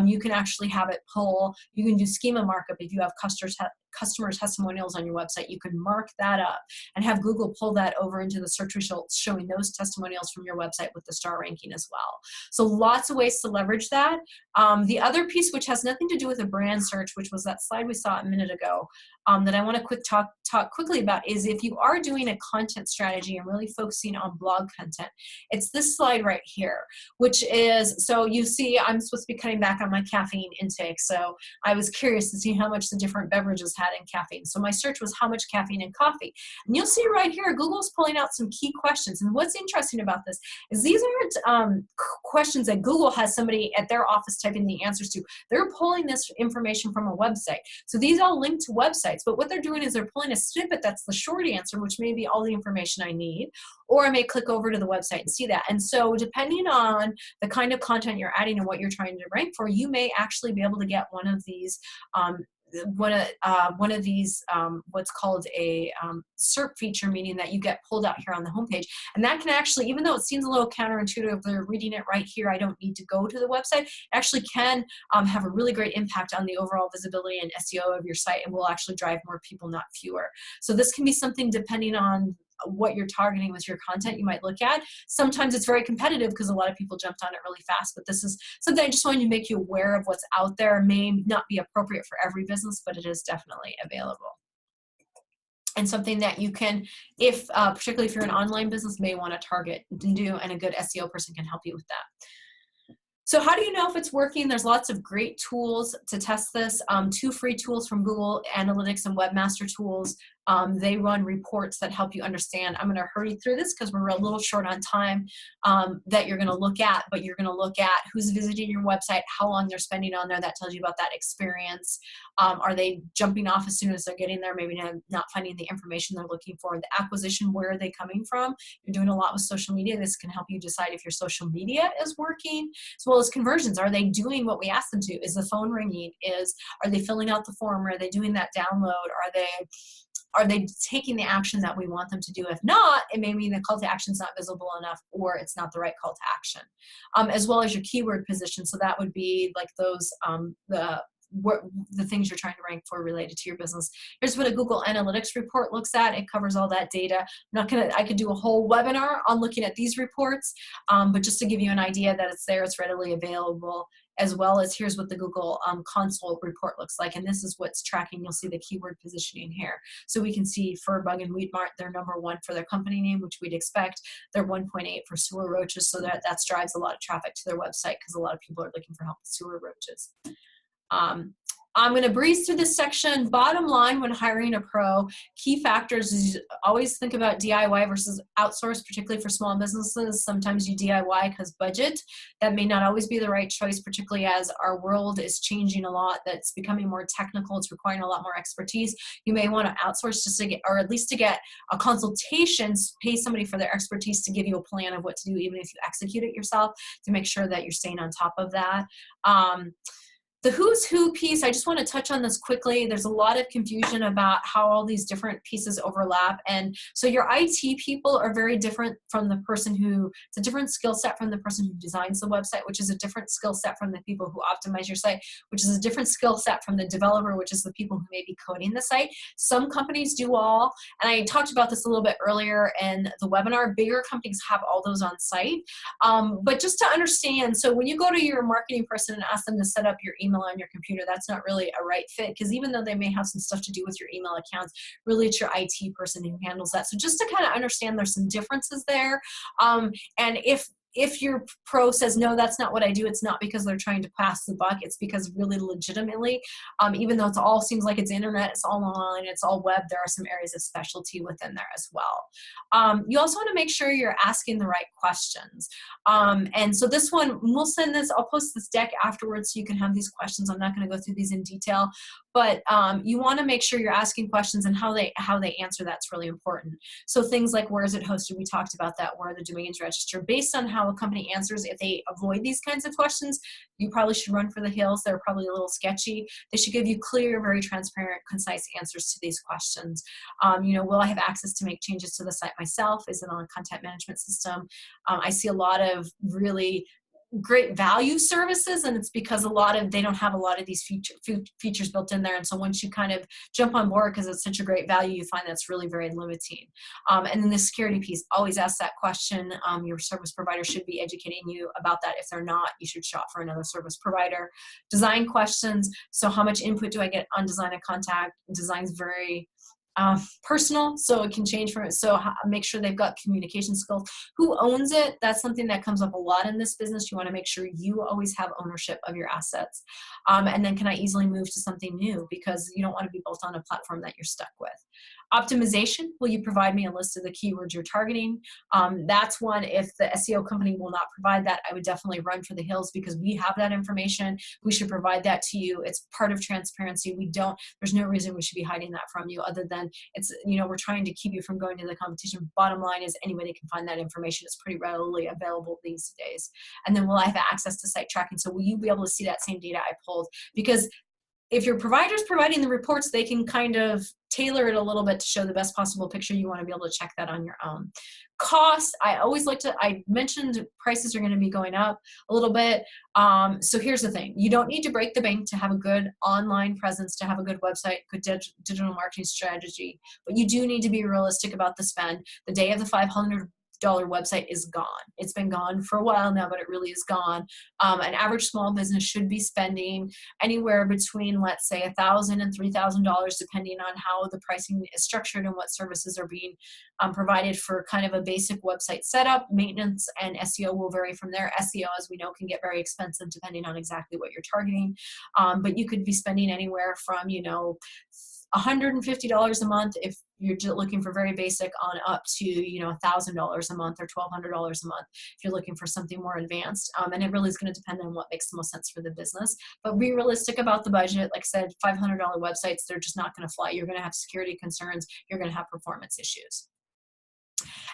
You can actually have it pull. You can do schema markup if you have customer testimonials on your website. You can mark that up and have Google pull that over into the search results, showing those testimonials from your website with the star ranking as well. So lots of ways to leverage that. The other piece, which has nothing to do with a brand search, which was that slide we saw a minute ago, that I want to talk quickly about, is if you are doing a content strategy and really focusing on blog content, it's this slide right here, which is, so you see I'm supposed to be cutting back on my caffeine intake, so I was curious to see how much the different beverages had in caffeine. So my search was how much caffeine in coffee. And you'll see right here, Google's pulling out some key questions. And what's interesting about this is these aren't questions that Google has somebody at their office typing the answers to. They're pulling this information from a website. So these all link to websites, but what they're doing is they're pulling a snippet that's the short answer, which may be all the information I need, or I may click over to the website and see that. And so depending on the kind of content you're adding and what you're trying to rank for, you may actually be able to get one of these what's called a SERP feature, meaning that you get pulled out here on the homepage. And that can actually, even though it seems a little counterintuitive, they're reading it right here, I don't need to go to the website, it actually can have a really great impact on the overall visibility and SEO of your site, and will actually drive more people, not fewer. So this can be something, depending on what you're targeting with your content, you might look at. Sometimes it's very competitive because a lot of people jumped on it really fast, but this is something I just wanted to make you aware of. What's out there may not be appropriate for every business, but it is definitely available. And something that you can, if particularly if you're an online business, may want to target and do, and a good SEO person can help you with that. So how do you know if it's working? There's lots of great tools to test this. 2 free tools from Google Analytics and Webmaster Tools. They run reports that help you understand. I'm going to hurry through this because we're a little short on time, that you're going to look at, but you're going to look at who's visiting your website, how long they're spending on there. That tells you about that experience. Are they jumping off as soon as they're getting there, maybe not finding the information they're looking for? The acquisition, where are they coming from? You're doing a lot with social media. This can help you decide if your social media is working, as well as conversions. Are they doing what we asked them to? Is the phone ringing? Are they filling out the form? Are they doing that download? Are they taking the action that we want them to do? If not, it may mean the call to action is not visible enough, or it's not the right call to action. As well as your keyword position. So that would be like those, the things you're trying to rank for related to your business. Here's what a Google Analytics report looks at. It covers all that data. I could do a whole webinar on looking at these reports, but just to give you an idea that it's there, it's readily available, as well as here's what the Google console report looks like. And this is what's tracking. You'll see the keyword positioning here. So we can see for Bug and Weed Mart, they're #1 for their company name, which we'd expect. They're 1.8 for sewer roaches, so that drives a lot of traffic to their website because a lot of people are looking for help with sewer roaches. I'm going to breeze through this section. Bottom line, when hiring a pro, key factors is always think about DIY versus outsource, particularly for small businesses. Sometimes you DIY because budget. That may not always be the right choice, particularly as our world is changing a lot. That's becoming more technical. It's requiring a lot more expertise. You may want to outsource just to get, or at least to get a consultation, pay somebody for their expertise to give you a plan of what to do, even if you execute it yourself, to make sure that you're staying on top of that. The who's who piece, I just want to touch on this quickly. There's a lot of confusion about how all these different pieces overlap. And so your IT people are very different from the person who, it's a different skill set from the person who designs the website, which is a different skill set from the people who optimize your site, which is a different skill set from the developer, which is the people who may be coding the site. Some companies do all, and I talked about this a little bit earlier in the webinar. Bigger companies have all those on site. But just to understand, so when you go to your marketing person and ask them to set up your email on your computer, that's not really a right fit, because even though they may have some stuff to do with your email accounts, really it's your IT person who handles that. So just to kind of understand, there's some differences there. And if your pro says, no, that's not what I do, it's not because they're trying to pass the buck. It's because really legitimately, even though it all seems like it's internet, it's all online, it's all web, there are some areas of specialty within there as well. You also want to make sure you're asking the right questions. And so this one, we'll send this, I'll post this deck afterwards so you can have these questions. I'm not going to go through these in detail, but you want to make sure you're asking questions, and how they answer that's really important. So things like, where is it hosted? We talked about that. Where are the domains registered? Based on how a company answers, if they avoid these kinds of questions, you probably should run for the hills. They're probably a little sketchy. They should give you clear, very transparent, concise answers to these questions. Will I have access to make changes to the site myself? Is it on a content management system? I see a lot of really great value services, and it's because they don't have a lot of these features built in there. And so once you kind of jump on board because it's such a great value, you find that's really very limiting. And then the security piece, always ask that question. Your service provider should be educating you about that. If they're not, you should shop for another service provider. Design questions. So how much input do I get on design and contact? Design's very personal, so it can change from it. So make sure they've got communication skills. Who owns it? That's something that comes up a lot in this business. You want to make sure you always have ownership of your assets. And then, can I easily move to something new? Because you don't want to be built on a platform that you're stuck with. Optimization, will you provide me a list of the keywords you're targeting? That's one, if the SEO company will not provide that, I would definitely run for the hills, because we have that information. We should provide that to you. It's part of transparency. There's no reason we should be hiding that from you, other than we're trying to keep you from going to the competition. Bottom line is anybody can find that information. It's pretty readily available these days. And then, will I have access to site tracking? So will you be able to see that same data I pulled? Because if your provider's providing the reports, they can kind of tailor it a little bit to show the best possible picture. You want to be able to check that on your own. Cost, I mentioned prices are going to be going up a little bit. So here's the thing. You don't need to break the bank to have a good online presence, to have a good website, good digital marketing strategy, but you do need to be realistic about the spend. The day of the $500 website is gone. It's been gone for a while now, but it really is gone. An average small business should be spending anywhere between, let's say, $1,000 and $3,000, depending on how the pricing is structured and what services are being provided for kind of a basic website setup. Maintenance and SEO will vary from there. SEO, as we know, can get very expensive depending on exactly what you're targeting. But you could be spending anywhere from, $150 a month if you're just looking for very basic, on up to $1,000 a month or $1,200 a month if you're looking for something more advanced. And it really is going to depend on what makes the most sense for the business. But be realistic about the budget. Like I said, $500 websites, they're just not going to fly. You're going to have security concerns. You're going to have performance issues.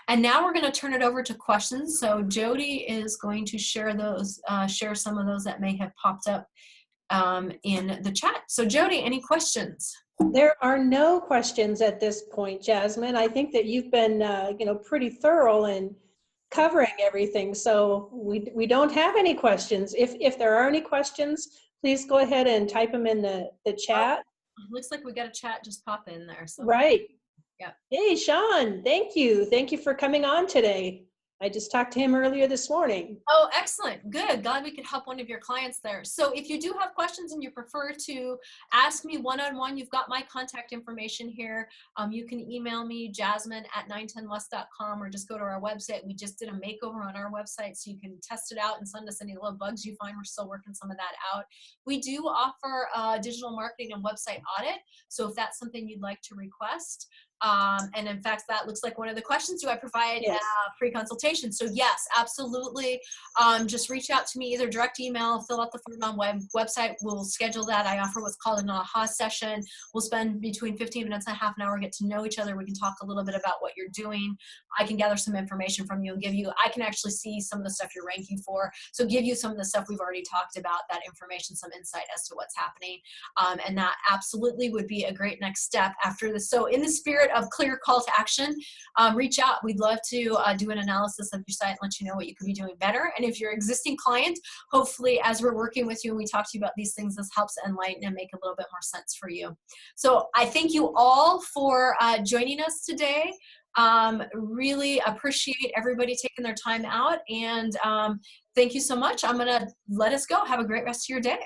And now we're going to turn it over to questions. So Jody is going to share some of those that may have popped up in the chat. So Jody, any questions? There are no questions at this point, Jasmine. I think that you've been, pretty thorough in covering everything. So we don't have any questions. If there are any questions, please go ahead and type them in the chat. Looks like we got a chat just pop in there. So. Right. Yeah. Hey, Sean, thank you. Thank you for coming on today. I just talked to him earlier this morning. Oh, excellent. Good. Glad we could help one of your clients there. So if you do have questions and you prefer to ask me one-on-one, you've got my contact information here. You can email me, jasmine@910west.com, or just go to our website. We just did a makeover on our website, so you can test it out and send us any little bugs you find. We're still working some of that out. We do offer digital marketing and website audit. So if that's something you'd like to request, and in fact, that looks like one of the questions. Do I provide Yes. free consultation? So yes, absolutely. Just reach out to me, either direct email, fill out the form on website. We'll schedule that. I offer what's called an AHA session. We'll spend between 15 minutes and half an hour, get to know each other. We can talk a little bit about what you're doing. I can gather some information from you and give you, I can actually see some of the stuff you're ranking for. So give you some of the stuff we've already talked about, that information, some insight as to what's happening. And that absolutely would be a great next step after this. So in the spirit of clear call to action, reach out. We'd love to do an analysis of your site and let you know what you could be doing better. And if you're an existing client, hopefully as we're working with you and we talk to you about these things, this helps enlighten and make a little bit more sense for you. So I thank you all for joining us today. Really appreciate everybody taking their time out, and thank you so much. I'm going to let us go. Have a great rest of your day.